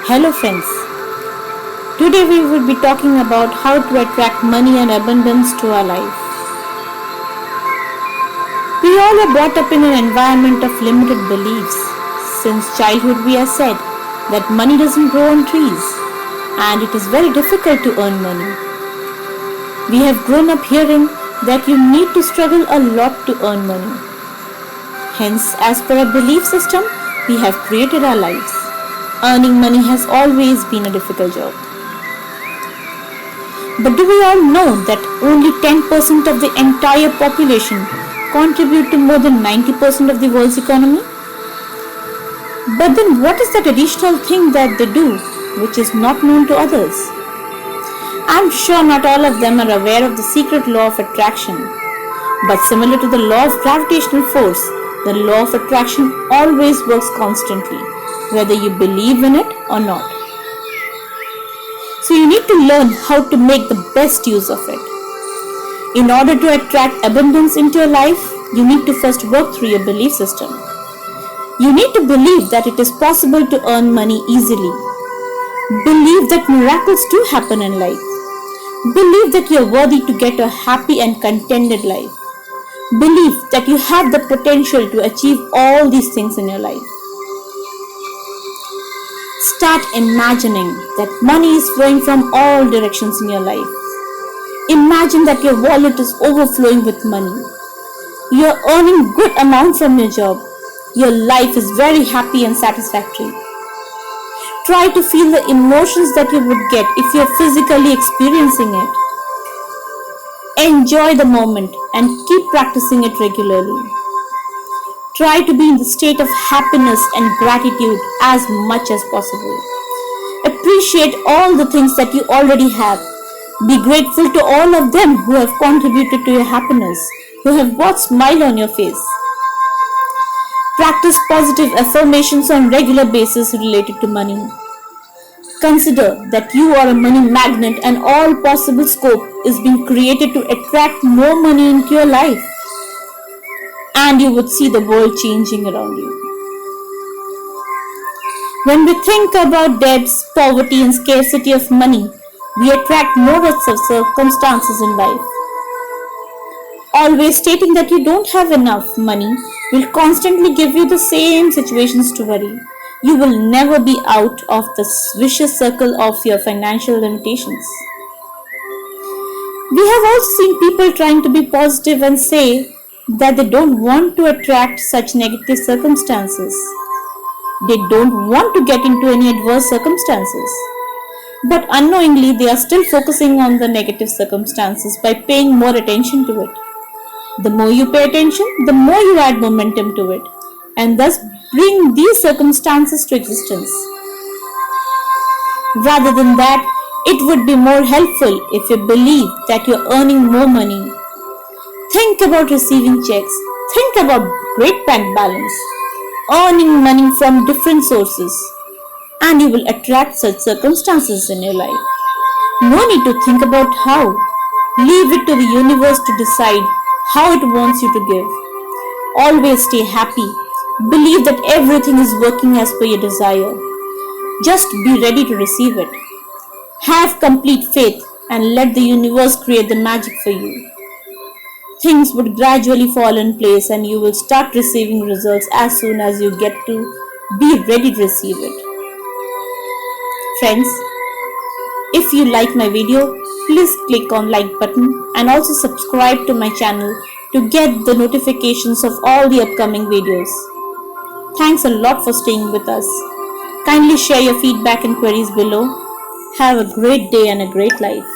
Hello friends, today we will be talking about how to attract money and abundance to our life. We all are brought up in an environment of limited beliefs. Since childhood we are said that money doesn't grow on trees and it is very difficult to earn money. We have grown up hearing that you need to struggle a lot to earn money. Hence, as per our belief system, we have created our lives. Earning money has always been a difficult job. But do we all know that only 10% of the entire population contribute to more than 90% of the world's economy? But then what is that additional thing that they do which is not known to others? I'm sure not all of them are aware of the secret law of attraction. But similar to the law of gravitational force, the law of attraction always works constantly, whether you believe in it or not. So you need to learn how to make the best use of it. In order to attract abundance into your life, you need to first work through your belief system. You need to believe that it is possible to earn money easily. Believe that miracles do happen in life. Believe that you are worthy to get a happy and contented life. Believe that you have the potential to achieve all these things in your life. Start imagining that money is flowing from all directions in your life. Imagine that your wallet is overflowing with money. You are earning good amount from your job. Your life is very happy and satisfactory. Try to feel the emotions that you would get if you are physically experiencing it. Enjoy the moment and keep practicing it regularly. Try to be in the state of happiness and gratitude as much as possible. Appreciate all the things that you already have. Be grateful to all of them who have contributed to your happiness, who have brought smile on your face. Practice positive affirmations on regular basis related to money. Consider that you are a money magnet and all possible scope is being created to attract more money into your life. And you would see the world changing around you. When we think about debts, poverty and scarcity of money, we attract more of circumstances in life. Always stating that you don't have enough money will constantly give you the same situations to worry. You will never be out of the vicious circle of your financial limitations. We have also seen people trying to be positive and say that they don't want to attract such negative circumstances. They don't want to get into any adverse circumstances. But unknowingly, they are still focusing on the negative circumstances by paying more attention to it. The more you pay attention, the more you add momentum to it, and thus bring these circumstances to existence. Rather than that, it would be more helpful if you believe that you're earning more money. Think about receiving checks. Think about great bank balance, earning money from different sources, and you will attract such circumstances in your life. No need to think about how. Leave it to the universe to decide how it wants you to give. Always stay happy. Believe that everything is working as per your desire. Just be ready to receive it. Have complete faith and let the universe create the magic for you. Things would gradually fall in place and you will start receiving results as soon as you get to be ready to receive it. Friends, if you like my video, please click on like button and also subscribe to my channel to get the notifications of all the upcoming videos. Thanks a lot for staying with us. Kindly share your feedback and queries below. Have a great day and a great life.